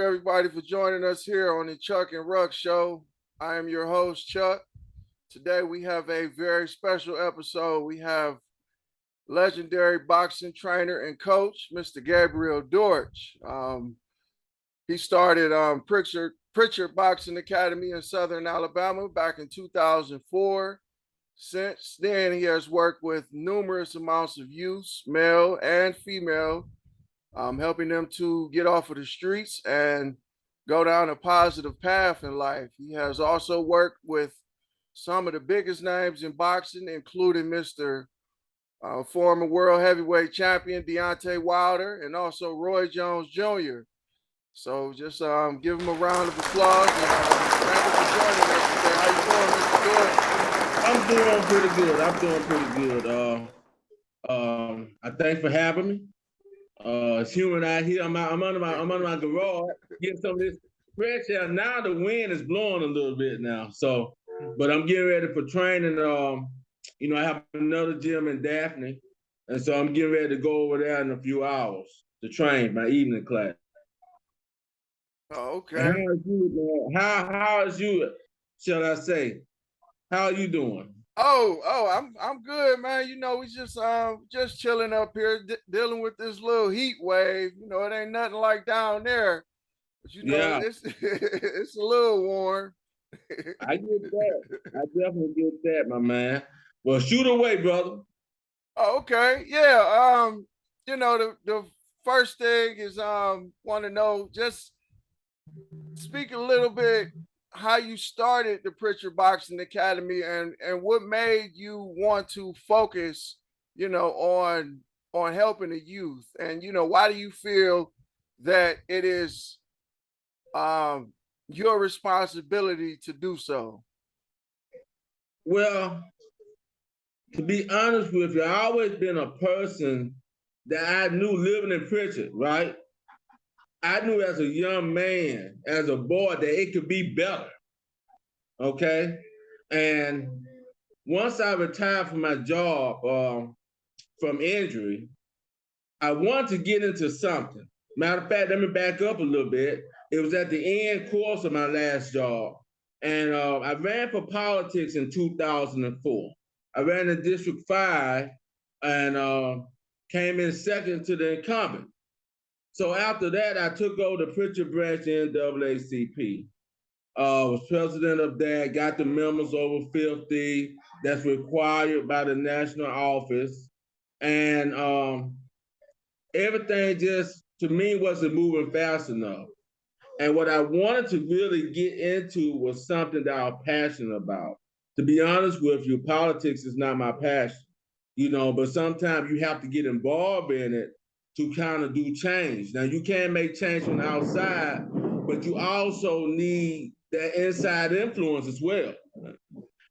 you everybody for joining us here on the Chuck and Ruck Show. I am your host, Chuck. Today we have a very special episode. We have legendary boxing trainer and coach, Mr. Gabriel Dortch. He started Pritchard Boxing Academy in Southern Alabama back in 2004. Since then, he has worked with numerous amounts of youths, male and female, helping them to get off of the streets and go down a positive path in life. He has also worked with some of the biggest names in boxing, including Mr. Former world heavyweight champion Deontay Wilder and also Roy Jones Jr. So just give him a round of applause and thank you for joining us today. How you doing, Mr. Dortch? I'm doing pretty good. I thank for having me. It's humid out here. I'm under my garage getting some of this fresh air. Now the wind is blowing a little bit now. So, but I'm getting ready for training. I have another gym in Daphne, and so I'm getting ready to go over there in a few hours to train my evening class. Oh, okay. And how is you, man? How is you? Shall I say? How are you doing? I'm good, man. You know, we just chilling up here, dealing with this little heat wave. You know, it ain't nothing like down there, but you know, Yeah, it's it's a little warm. I get that. I definitely get that, my man. Well, shoot away, brother. Oh, okay, yeah. The first thing is want to know, just speak a little bit how you started the Pritchard Boxing Academy and what made you want to focus, on helping the youth, and why do you feel that it is your responsibility to do so? Well, to be honest with you, I always been a person that I knew living in Pritchard, right? I knew as a young man, as a boy, that it could be better. Okay. And once I retired from my job from injury, I wanted to get into something. Matter of fact, let me back up a little bit. It was at the end course of my last job. And I ran for politics in 2004. I ran in District 5 and came in second to the incumbent. So after that, I took over the Pritchard branch NAACP. Was president of that, got the members over 50 that's required by the national office. And everything just, to me, wasn't moving fast enough. And what I wanted to really get into was something that I'm passionate about. To be honest with you, politics is not my passion, but sometimes you have to get involved in it to kind of do change. Now, you can't make change from the outside, but you also need that inside influence as well.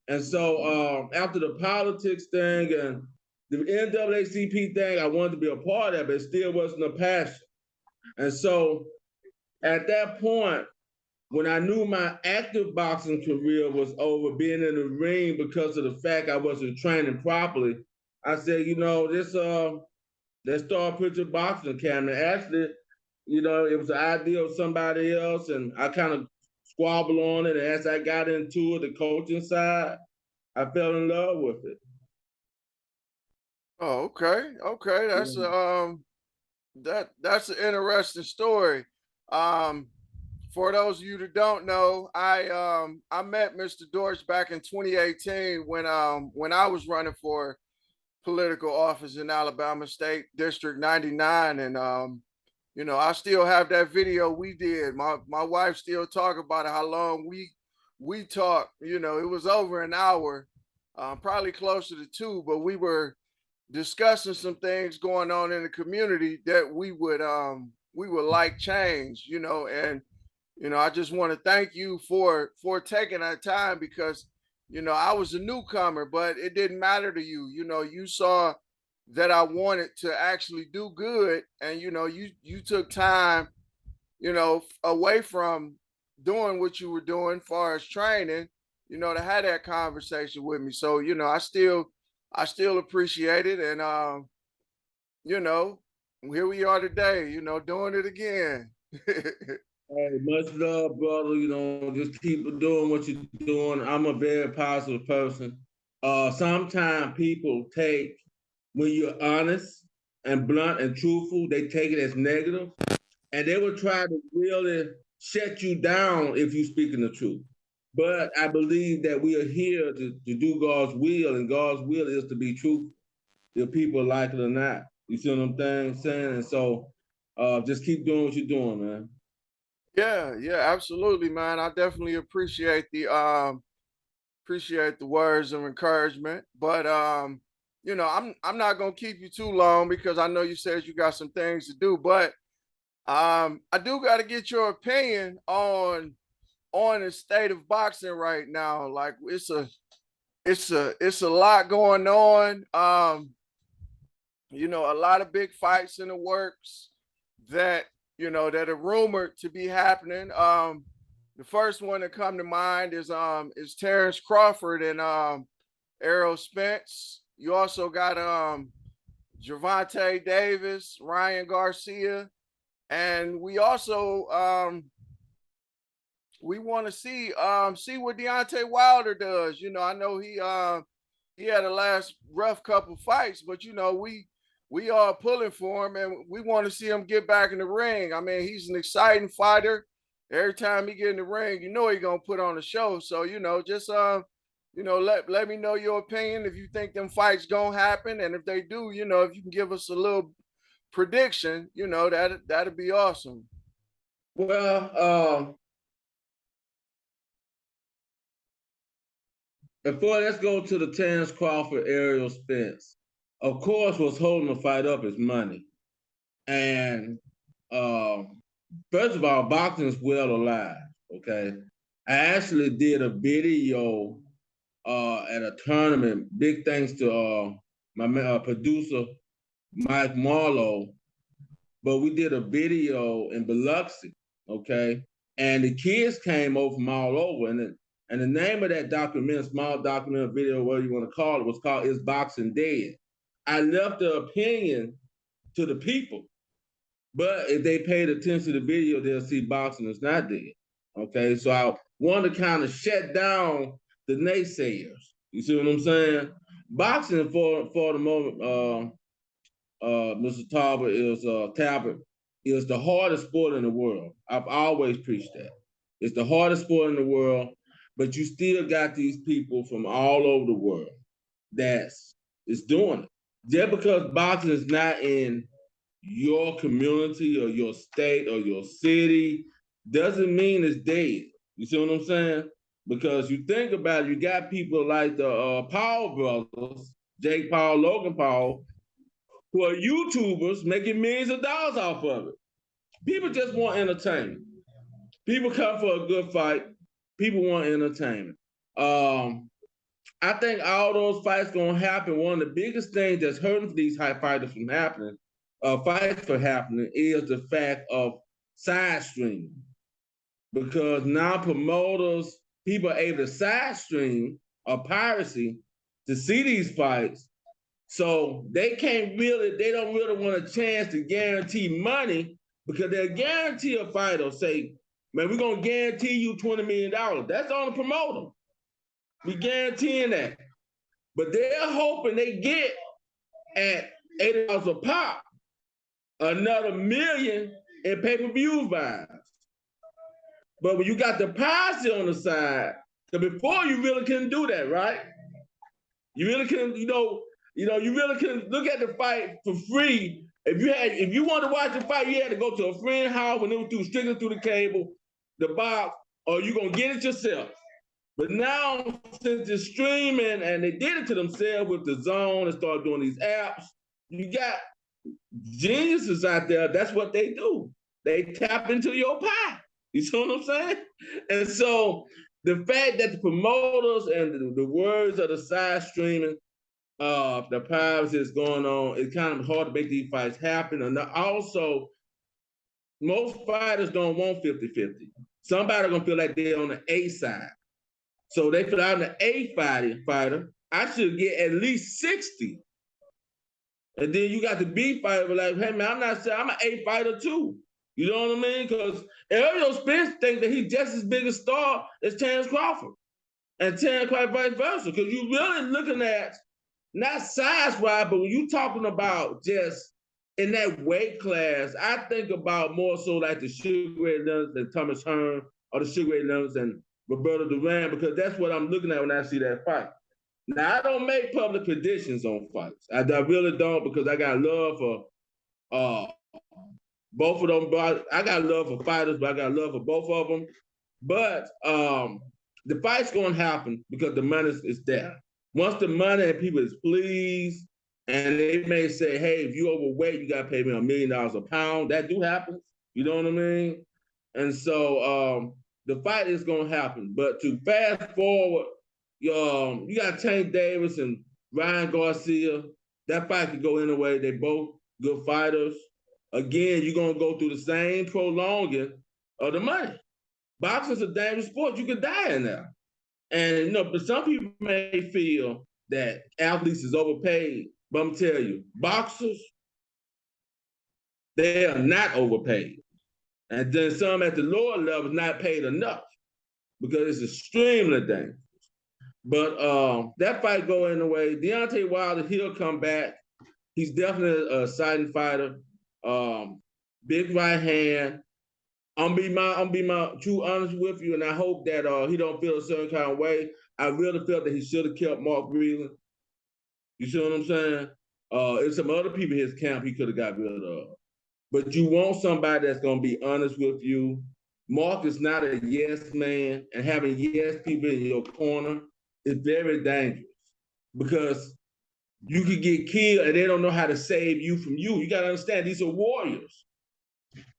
And so after the politics thing and the NAACP thing, I wanted to be a part of it, but it still wasn't a passion. And so at that point, when I knew my active boxing career was over, being in the ring because of the fact I wasn't training properly, I said, let's start Pritchard Boxing Academy. Actually, it was the idea of somebody else, and I kind of squabbled on it. And as I got into it, the coaching side, I fell in love with it. Oh, okay. That's an interesting story. For those of you that don't know, I met Mr. Dortch back in 2018 when I was running for political office in Alabama State District 99, and I still have that video we did. My wife still talk about it, how long we talked. It was over an hour, probably closer to 2, but we were discussing some things going on in the community that we would like change, and I just want to thank you for taking that time, because I was a newcomer, but it didn't matter to you. You saw that I wanted to actually do good, and you took time, away from doing what you were doing as far as training, to have that conversation with me. So, I still appreciate it, and here we are today, doing it again. Hey, much love, brother. You know, just keep doing what you're doing. I'm a very positive person. Sometimes people take when you're honest and blunt and truthful, they take it as negative, and they will try to really shut you down if you're speaking the truth. But I believe that we are here to do God's will, and God's will is to be truthful, if people like it or not. You see what I'm saying? And so just keep doing what you're doing, man. Yeah, yeah, absolutely, man. I definitely appreciate the words of encouragement. But I'm not gonna keep you too long because I know you said you got some things to do. But I do gotta get your opinion on the state of boxing right now. Like it's a lot going on. A lot of big fights in the works that that are rumored to be happening. The first one that come to mind is Terrence Crawford and Errol Spence. You also got Gervonta Davis, Ryan Garcia, and we also we want to see what Deontay Wilder does. I know he had a last rough couple fights, but we are pulling for him, and we want to see him get back in the ring. I mean, he's an exciting fighter. Every time he get in the ring, he's gonna put on a show. So just let me know your opinion if you think them fights gonna happen, and if they do, if you can give us a little prediction, that'd be awesome. Well, before let's go to the Terrence Crawford Ariel Spence. Of course, what's holding the fight up is money. And first of all, boxing is well alive. Okay, I actually did a video at a tournament. Big thanks to my producer Mike Marlowe. But we did a video in Biloxi. Okay, and the kids came over from all over, and the name of that document, small document video, whatever you want to call it, was called "Is Boxing Dead?" I left the opinion to the people. But if they paid attention to the video, they'll see boxing is not dead. Okay, so I want to kind of shut down the naysayers. You see what I'm saying? Boxing for the moment, Mr. Talbot is the hardest sport in the world. I've always preached that. It's the hardest sport in the world, but you still got these people from all over the world that's is doing it. Just because boxing is not in your community or your state or your city doesn't mean it's dead. You see what I'm saying? Because you think about it, you got people like the Paul brothers, Jake Paul, Logan Paul, who are YouTubers making millions of dollars off of it. People just want entertainment. People come for a good fight. People want entertainment. I think all those fights gonna happen. One of the biggest things that's hurting these high fighters from happening fights for happening is the fact of side streaming. Because now promoters, people are able to side stream or piracy to see these fights. So they don't really want a chance to guarantee money because they'll guarantee a fighter, say, man, we're gonna guarantee you $20 million. That's on the promoter. We guaranteeing that. But they're hoping they get at $80 a pop another $1 million in pay-per-view buys. But when you got the piracy on the side, because before you really couldn't do that, right? You really couldn't, you really couldn't look at the fight for free. If you wanted to watch the fight, you had to go to a friend's house when it was strictly through the cable, the box, or you're gonna get it yourself. But now, since it's streaming and they did it to themselves with the zone and started doing these apps, you got geniuses out there. That's what they do. They tap into your pie. You see what I'm saying? And so the fact that the promoters and the words of the side streaming, the piracy is going on, it's kind of hard to make these fights happen. And also, most fighters don't want 50-50. Somebody gonna feel like they're on the A side. So they feel I'm the A fighter, I should get at least 60. And then you got the B fighter like, hey man, I'm not saying I'm an A fighter too. You know what I mean? Because Ariel Spence think that he's just as big a star as Terrence Crawford, and Terrence Crawford vice versa. Because you're really looking at not size-wise, but when you're talking about just in that weight class, I think about more so like the Sugar Ray Leonard than Thomas Hearn or the Sugar Ray Leonard and Roberto Duran, because that's what I'm looking at when I see that fight. Now, I don't make public predictions on fights. I really don't, because I got love for uh, both of them. But I got love for fighters, but I got love for both of them. But the fight's going to happen because the money is there. Once the money and people is pleased, and they may say, hey, if you're overweight, you got to pay me $1 million a pound. That do happen. You know what I mean? And so the fight is going to happen. But to fast forward, you got Tank Davis and Ryan Garcia. That fight could go anyway. They both good fighters. Again, you're going to go through the same prolonging of the money. Boxing's a dangerous sport. You could die in there. And, but some people may feel that athletes is overpaid. But I'm telling you, boxers, they are not overpaid. And then some at the lower level is not paid enough because it's extremely dangerous. But that fight go in the way. Deontay Wilder, he'll come back. He's definitely a exciting fighter. Big right hand. I'm be my true honest with you, and I hope that he don't feel a certain kind of way. I really felt that he should have kept Mark Breland. You see what I'm saying? There's some other people in his camp he could have got rid of. But you want somebody that's gonna be honest with you. Mark is not a yes man, and having yes people in your corner is very dangerous because you could get killed and they don't know how to save you from you. You gotta understand, these are warriors.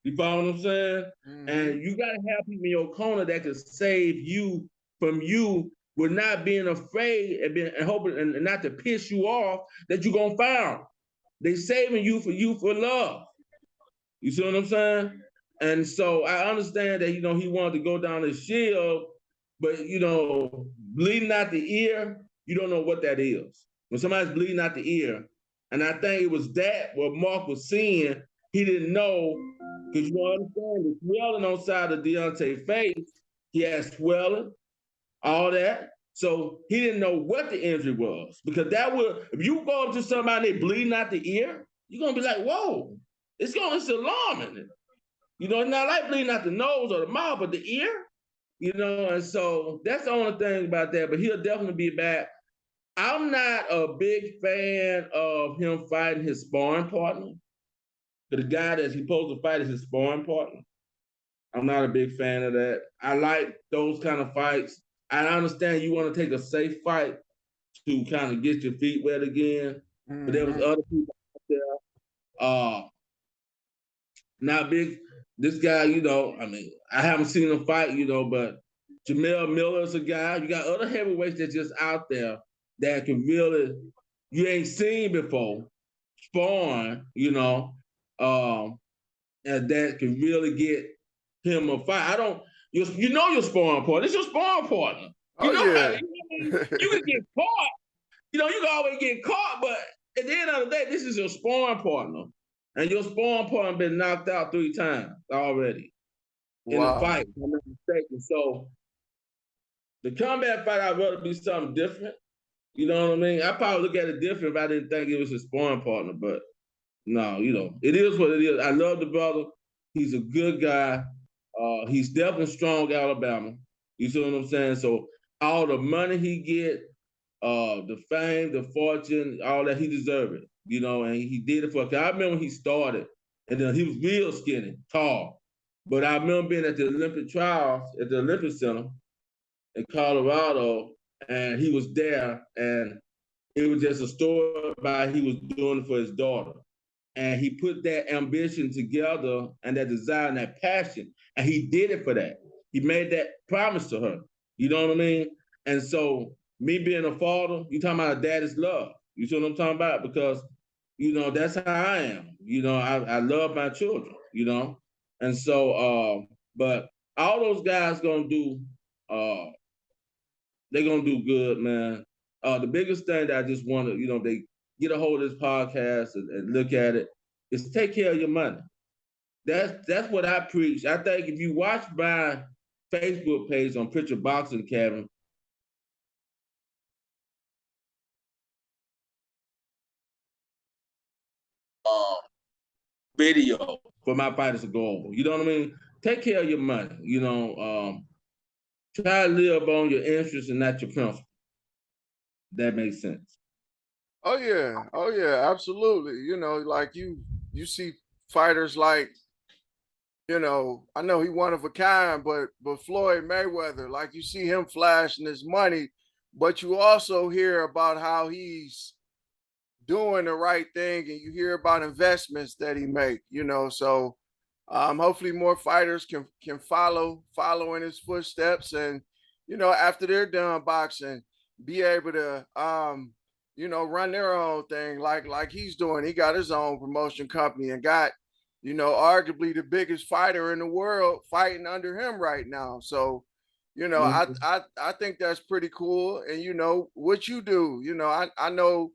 You follow what I'm saying? Mm-hmm. And you gotta have people in your corner that can save you from you with not being afraid and hoping and not to piss you off that you're gonna foul. They saving you for love. You see what I'm saying? And so I understand that, he wanted to go down the shield, but, bleeding out the ear, you don't know what that is. When somebody's bleeding out the ear, and I think it was that what Mark was seeing, he didn't know, because you don't understand the swelling on the side of Deontay's face, he had swelling, all that. So he didn't know what the injury was, because if you go up to somebody and they bleeding out the ear, you're going to be like, whoa. It's alarming. It's not like bleeding out the nose or the mouth, but the ear, and so that's the only thing about that, but he'll definitely be back. I'm not a big fan of him fighting his sparring partner. The guy that he's supposed to fight is his sparring partner. I'm not a big fan of that. I like those kind of fights. I understand you want to take a safe fight to kind of get your feet wet again, but there was other people out there. Not big, this guy, I haven't seen him fight, but Jamel Miller's a guy. You got other heavyweights that's just out there that can really, you ain't seen before, sparring, and that can really get him a fight. your sparring partner. It's your sparring partner. You can get caught. You can always get caught, but at the end of the day, this is your sparring partner. And your sparring partner been knocked out 3 times already in a fight, if I'm not mistaken. So the combat fight, I'd rather be something different. You know what I mean? I'd probably look at it different if I didn't think it was a sparring partner, but no, it is what it is. I love the brother. He's a good guy. He's definitely strong Alabama. You see what I'm saying? So all the money he get, the fame, the fortune, all that, he deserved it. And he did it for, I remember when he started, and then he was real skinny, tall. But I remember being at the Olympic trials at the Olympic Center in Colorado, and he was there, and it was just a story about he was doing it for his daughter. And he put that ambition together and that desire and that passion, and he did it for that. He made that promise to her. You know what I mean? And so me being a father, you talking about a daddy's love. You see what I'm talking about? Because, that's how I am. I love my children, And so, but all those guys gonna do, they're gonna do good, man. The biggest thing that I just want to, they get a hold of this podcast and look at it is take care of your money. That's what I preach. I think if you watch my Facebook page on Pritchard Boxing Academy, video for my fighters to go over. You know what I mean? Take care of your money. Try to live on your interests and not your principles. That makes sense. Oh yeah, absolutely. Like you see fighters like, I know he one of a kind, but Floyd Mayweather, like you see him flashing his money, but you also hear about how he's doing the right thing, and you hear about investments that he make. So hopefully more fighters can follow in his footsteps, and after they're done boxing, be able to run their own thing like he's doing. He got his own promotion company and got arguably the biggest fighter in the world fighting under him right now. So I think that's pretty cool. And what you do, I know,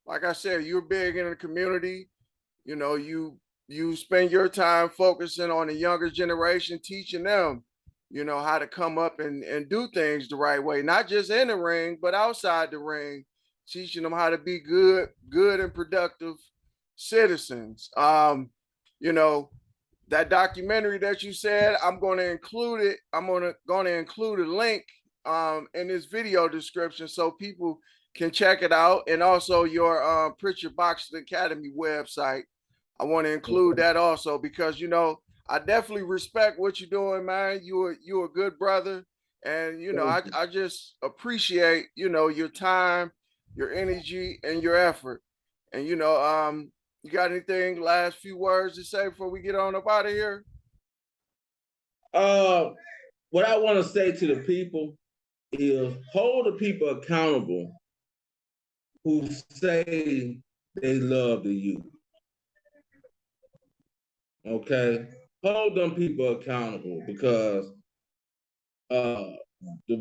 like I said, you're big in the community. You spend your time focusing on the younger generation, teaching them, how to come up and do things the right way, not just in the ring, but outside the ring, teaching them how to be good and productive citizens. You know, that documentary that you said, I'm going to include it. I'm going to include a link in this video description so people can check it out, and also your Pritchard Boxing Academy website. I want to include that also because I definitely respect what you're doing, man. You a good brother, and I just appreciate your time, your energy, and your effort. And you got anything last few words to say before we get on up out of here? What I want to say to the people is hold the people accountable who say they love the youth. Okay, hold them people accountable because the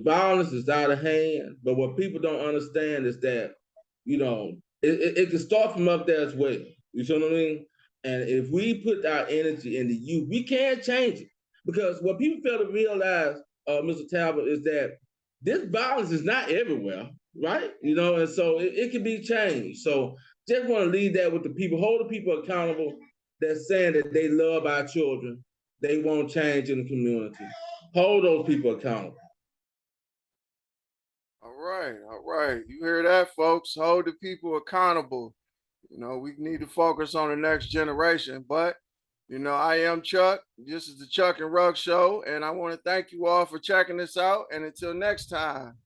violence is out of hand. But what people don't understand is that it can start from up there as well. You see what I mean? And if we put our energy in the youth, we can change it. Because what people fail to realize, Mr. Talbot, is that this violence is not everywhere, right? And so it can be changed. So just want to leave that with the people, hold the people accountable that's saying that they love our children, they want change in the community. Hold those people accountable. All right. You hear that, folks? Hold the people accountable. We need to focus on the next generation. But, I am Chuck. This is the Chuck and Rug Show, and I want to thank you all for checking this out. And until next time.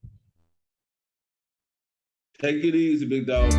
Take it easy, big dog.